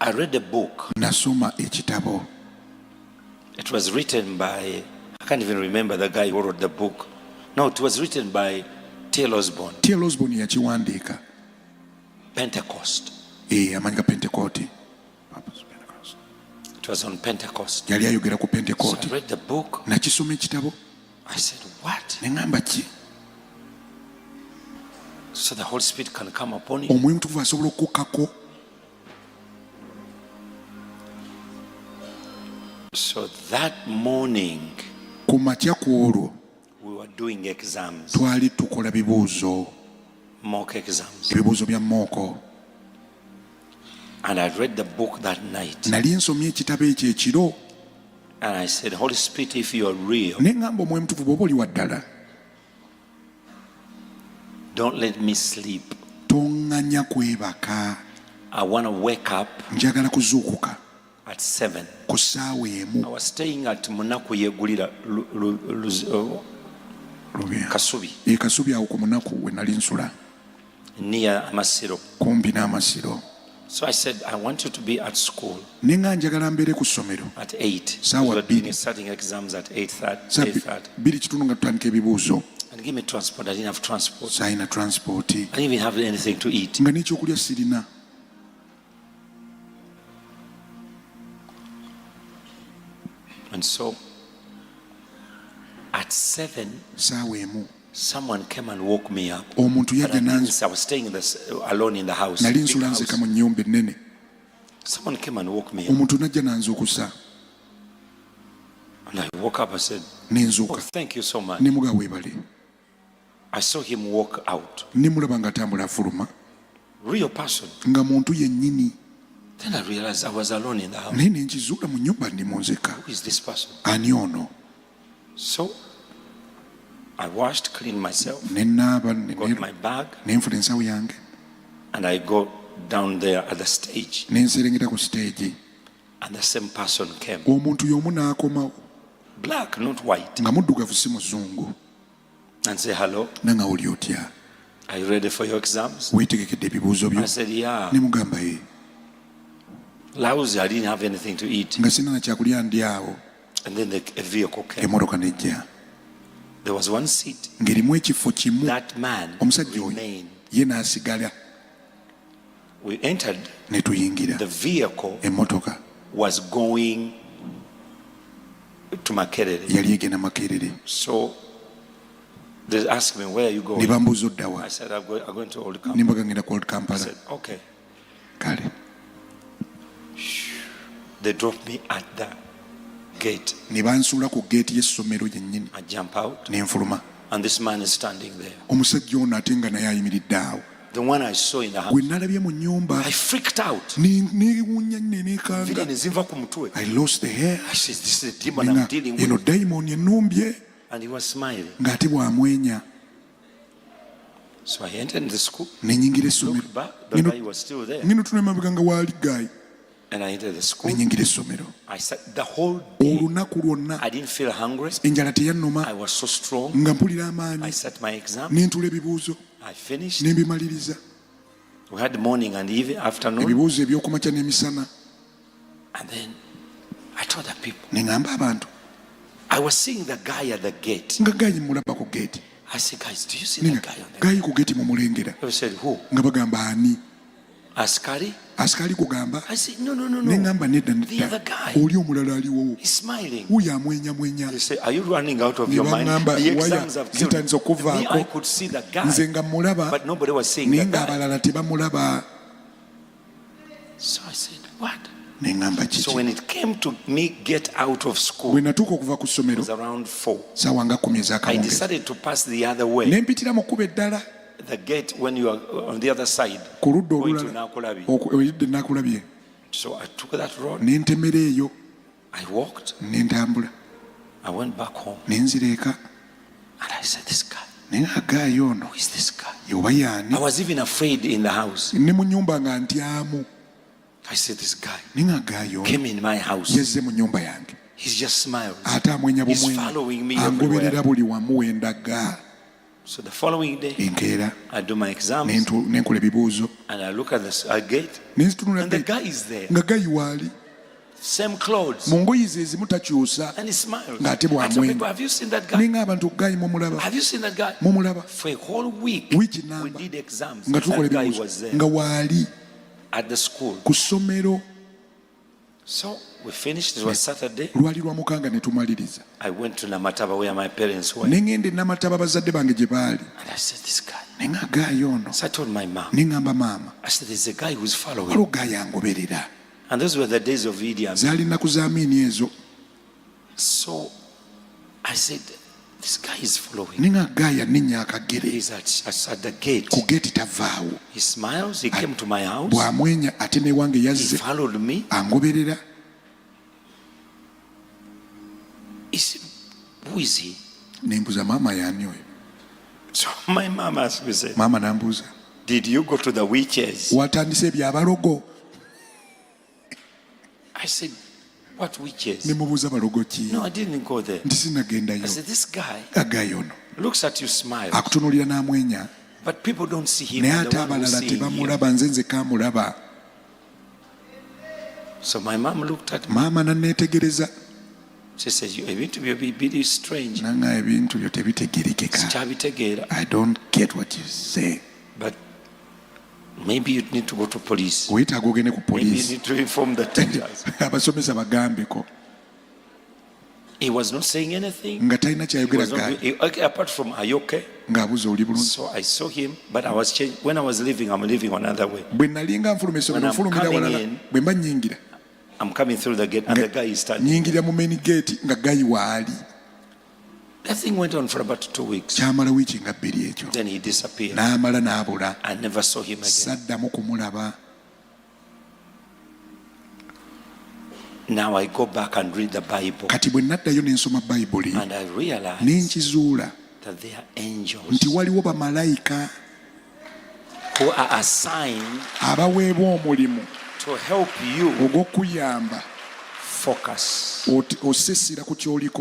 I read a book. Nasoma ekitabo. It was written by, I can't even remember the guy who wrote the book. No, it was written by T.L. Osborne. T.L. Osborne yakiwandiika. Pentecost. Amanya Pentecost. It was on Pentecost. Yali ayogera ku Pentecost. So I read the book. Nakisoma ekitabo. I said, what? Ne ngamba ki? So the Holy Spirit can come upon you. Omwoyo Mutukuvu asobola okukkako. So that morning, ku makya ku olwo we were doing exams. twali tukola bibuuzo. Mock exams. Ebibuuzo bya mooko. And I read the book that night. Nali nsomye ekitabo ekyo ekiro. And I said, Holy Spirit, if you are real, Ne ngamba Omwoyo Mutukuvu bw'oba oli wa ddala, don't let me sleep. toŋŋanya kwebaka. I want to wake up Njagala kuzuukuka at 7. ku ssaawa emu. I was staying at Munaku Yegulira Kasubi, Kasubi awo ku Munaku we nali nsula near Amasiro. kumpi n'Amasiro. So I said, I want you to be at school Ne nga njagala mbeere ku ssomero at 8. Sawa We were doing bbiri. starting exams at 8:30. saa 2:30 nga tutandika ebibuuzo. And give me transport. I didn't have transport. Saalina transport I didn't even have anything to eat. nga n'ekyokulya sirina. And so at 7, Saawa emu someone came and woke me up. omuntu But I yajja was staying alone in the house. nali Big nsula house. nzeka mu nnyumba ennene. Someone came and woke me up. Omuntu najja nanzuukusa. And I woke up and said, Ne oh, nzuuka thank you so much. ne mugaa weebale. I saw him walk out. Ne mulaba ng'atambula afuluma Real person. nga muntu yennyini. Then I realized I was alone in the house. Naye ne nkizuula mu nnyumba ndi mu nzeka. Who is this person? Ani ono? So I washed, cleaned myself, Ne naaba got my bag, ne nfuna ensawo yange and I go down there at the stage. ne nserengeta ku siteegi. And the same person came. Omuntu y'omu n'akomawo Black, not white. nga muddugavu si muzungu. And say, hello, Nanga oli otya? are you ready for your exams? Weetegekedde ebibuuzo byo? I said, yeah. Ne mugamba ye. Lousy, I didn't have anything to eat. Nga sina na kyakulya ndi awo. And then a vehicle came. Emmotoka nejja. There was one seat. Ng'erimu ekifo kimu. That man Omusajja oyo remained. ye n'asigala. We entered. Ne tuyingira. The vehicle Emmotoka was going to Makerere. yali egenda Makerere. So they asked me, where are you Ne going? bambuuza odda wa? I said, I'm going to Old Ne Camp. mbaga ngenda ku Old I Kampala. said, okay. Kale They dropped me at the gate. ne bansuula ku geeti y'essomero yennyini. I jump out, Ne nfuluma. and this man is standing there. Omusajja ono ate nga naye ayimiridde awo. The one I saw in the house. Gwe nalabye mu nnyumba. I freaked out. Neewuunya ne neekanga. Vile niziva ku mutwe. I lost the hair. I said, this is the demon I'm Nga dealing eno with. dayimoni ennumbye And he was smiling. ng'ate bw'amwenya. So I entered the school. Ne nyingira essomero. Looked back. The guy was still there. Ngeno tuna emabega nga waali gayi. And I entered the school. Ne nyingira essomero. I sat the whole day. Olunaku lwonna I didn't feel hungry. enjala teyannuma I was so strong. nga mpulira I amaanyi. sat my exam. Ne ntula ebibuuzo I finished. ne mbimaliriza. We had morning and afternoon. Ebibuuzo eby'okumakya n'emisana. And then I told the people. Ne ngamba abantu I was seeing the guy at the gate. nga gayi mulaba ku geeti. I said, guys, do you see Ne the nga guy on the gate? gayi ku geeti mumulengera. They said, who? Nga bagamba ani? Askari? Asikaali kugamba. I said, no, no, no, Ne no. ngamba nedda The other nedda. guy. Oli omulala aliwo. He's smiling. Wuyo amwenyamwenya. They say, are you running out of Ne your mind? baŋŋamba The waya exams have killed zitandise me. okuvaako. I could see the Nze guy, nga mulaba but nobody was seeing naye the guy. ng'abalala tebamulaba. So I said, what? Ne ngamba So kiki. when it came to me get out of school, Bwe it natuuka okuva ku ssomero was around 4. saawa nga 10 I ez'akawungeezi. decided to pass the other way. Ne mpitira mu kkubo eddala The gate when you are on the other side, ku ludda going to olulala Nakulabi. oyidde Nakulabye. So I took that road. Ne ntemera eyo I walked. ne ntambula I went back home. ne nzira eka. And I said, this guy, Naye nga gaayi ono who is this guy? yoba y'ani? I was even afraid in the house. Ne mu nnyumba nga ntyamu. I said, this guy Naye nga gaayi ono came in my house. yazze mu nnyumba yange. He just smiles. Ate amwenya He's bumwenya following me angoberera everywhere. buli wamu we ndaga. So the following day, enkeera I do my exams nenkola ebibuuzo and I look at the gate nenzitunula and the guy is there. nga gayi waali Same clothes. mu ngoyi ze ezimu takyusa And he smiles. ng'ate I tell bw'amwenya. people, have you seen that guy? Ninga abantu gayi mumulaba Have you seen that guy? mumulaba For a whole week, wiiki we namba did exams. nga That tukola guy ebibuuzo was there nga waali at the school. ku ssomero. So we finished. It was Saturday. Lwali lwa mukanga ne tumaliriza I went to Namataba where my parents were. ne ngenda e Namataba bazadde bange gye baali And I said, this guy. ne nga gayi ono. So I told my mom. Ne ngamba maama I said, there's a guy who's following. waliwo gayi angoberera. And those were the days of Idi Amin. zaali nnaku za Amiini ezo. So I said, this guy is following. Ne nga gayi anenya akagere He's at the gate. ku geeti tavaawo. He smiles. He came to my house. Bw'amwenya ate ne wange He yazze followed me. angoberera. He said, who is he? Ne mbuuza maama y'ani oyo? So my mom asked me, said, Maama n'ambuuza did you go to the witches? watandise ebyabalogo? I said, what witches? Ne mubuuza balogo ki? No, I didn't go there. Nti sinnagendayo. I said, this guy Agayi ono looks at you, smiles, akutunuulira n'amwenya but people don't see him. naye I'm ate the one who's abalala seeing him. tebamulaba, nze nzekka amulaba. So my mom looked at me. Maama nanneetegereza She said, ebintu byo biri strange. nanga ebintu byo tebitegerekeka. Sikyabitegeera. I don't get what you say. But maybe you need to go to police. Weetaaga ogende ku Maybe you poliisi need to inform the teachers. abasomesa bagambeko. He was not saying anything. Nga talina He kyayogera was not, gaali okay, apart from, are you okay? ng'abuuza oli bulungi. So I saw him, but I was changed. When I was leaving, I'm leaving another way. Bwe nalinga nfuluma essomero When I'm nfulumira coming walala in, bwe mba nnyingira I'm coming through the gate, and the guy is standing. nnyingira mu main gate nga gayi waali. That thing went on for about 2 weeks. Kyamala wiiki nga bbiri ekyo Then he disappeared. n'amala n'abula. I never saw him again. Saddamu kumulaba. Now I go back and read the Bible, Kati bwe naddayo ne nsoma Bayibuli and I realize ne nkizuula that they are angels nti waliwo bamalayika who are assigned abaweebwa omulimu to help you ogw'okuyamba focus. osesera ku kyoliko.